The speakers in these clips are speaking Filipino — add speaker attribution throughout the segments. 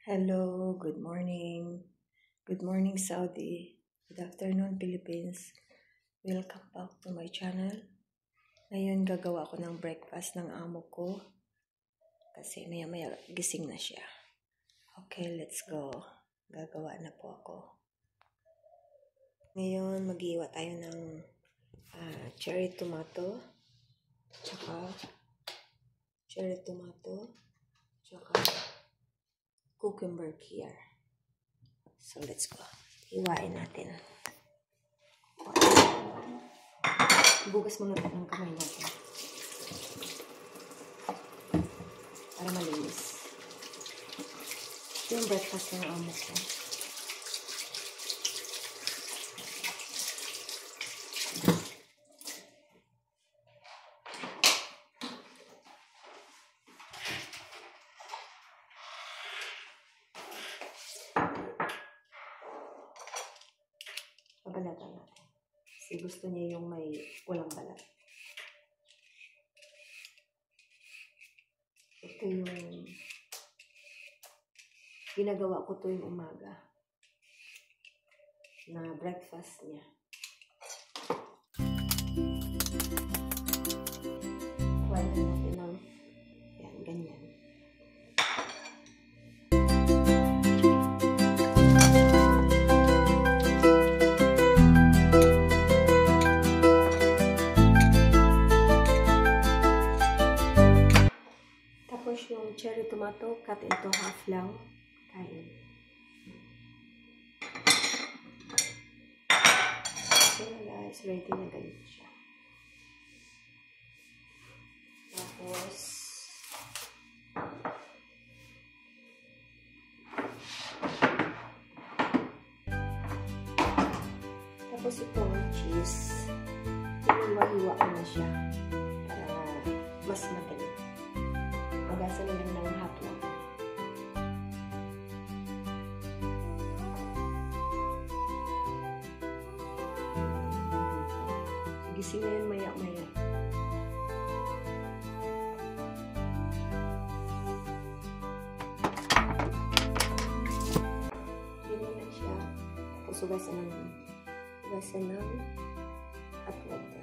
Speaker 1: Hello, good morning. Good morning, Saudi. Good afternoon, Philippines. Welcome back to my channel. Ngayon, gagawa ko ng breakfast ng amo ko. Kasi maya-maya gising na siya. Okay, let's go. Gagawa na po ako. Ngayon, mag-iwa tayo ng cherry tomato. Tsaka cucumber here. So, let's go. Iwain natin. Bugas muna ng kamay natin. Para malinis. Ito yung breakfast ng amo ko. Pabalatan natin. Kasi gusto niya yung may walang balat. Ito yung ginagawa ko tuwing umaga na breakfast niya. Kuhain natin ng yan, ganyan. Yung cherry tomato, cut into half lang. Kain. So guys, ready na ganito siya. Tapos itong cheese, hiwa-hiwa ko na siya para mas madali. Magasan na lang ng hot water. Gising na yun maya-maya. Ganyan na siya. Tapos hugasan ng hot water.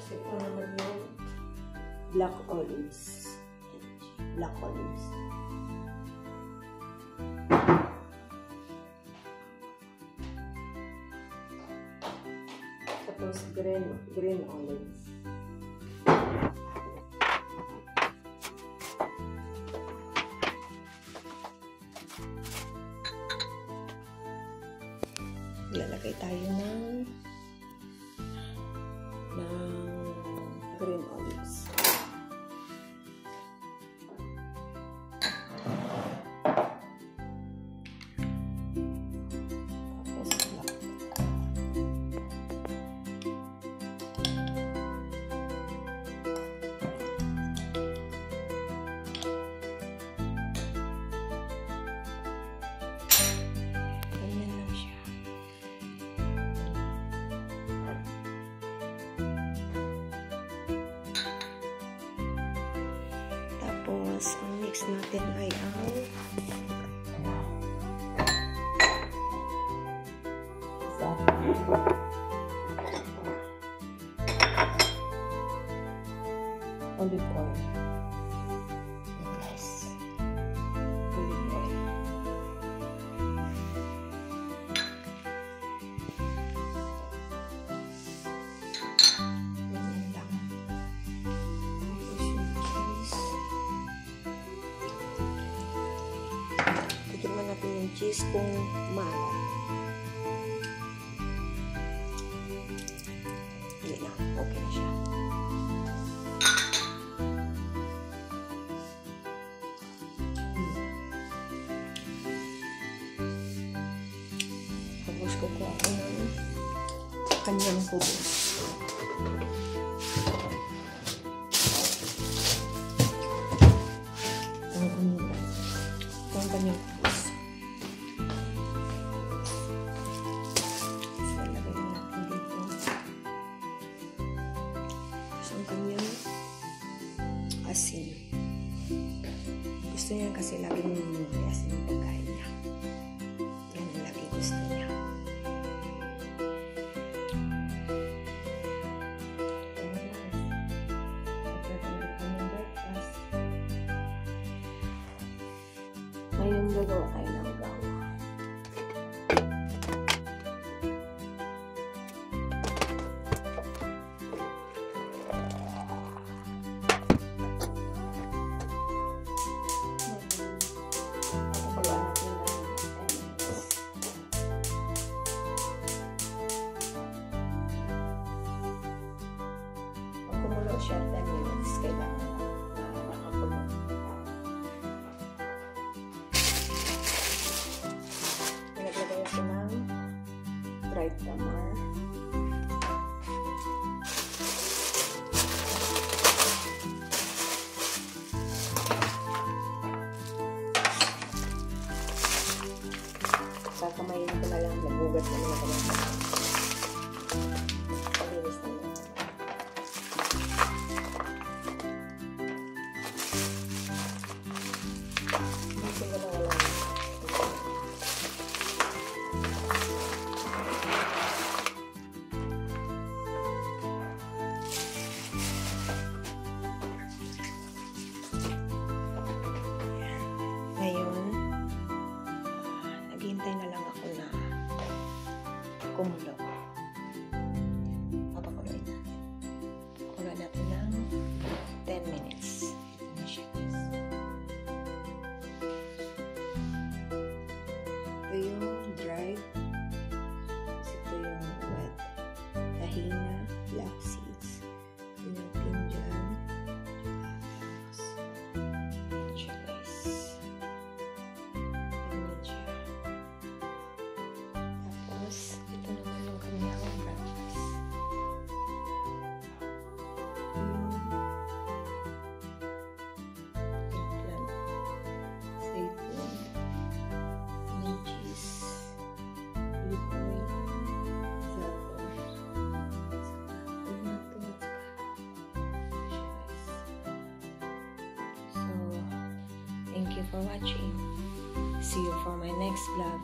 Speaker 1: Ito naman yung black olives. Black olives. Tapos green olives. Lalagay tayo ng green olives. Tapos black. Ganyan lang siya. Tapos, ang mix natin ay ang olive oil. Yes. Olive oil. Ganyan lang. Tapos yung cheese. Tignan natin yung cheese kung maalat. Hindi na. Okay na siya. Tapos kukuha ko ng kanyang kubos. Ang ang kanyang puso. So, lagay na natin dito. So, ang kanyang asin. Gusto niya kasi laging may asin yung pagkain niya. Yan ang lagi gusto niya. Ngayon gagawa tayo ng gawa. Kumulo siya 10 minutes, kailangan makakulo. Nilagay ako ng dried tamar. Kakamayin ko na lang, nagugat na naman ako. Palinis na lang. Ngayon, naghihintay na lang ako na kumulo. Papakuloy natin. Papakuloy natin ng 10 minutes. Ito yung dried. Ito yung wet. Tahina, black seeds. Ito yung pinjan. Thank you for watching. See you for my next vlog.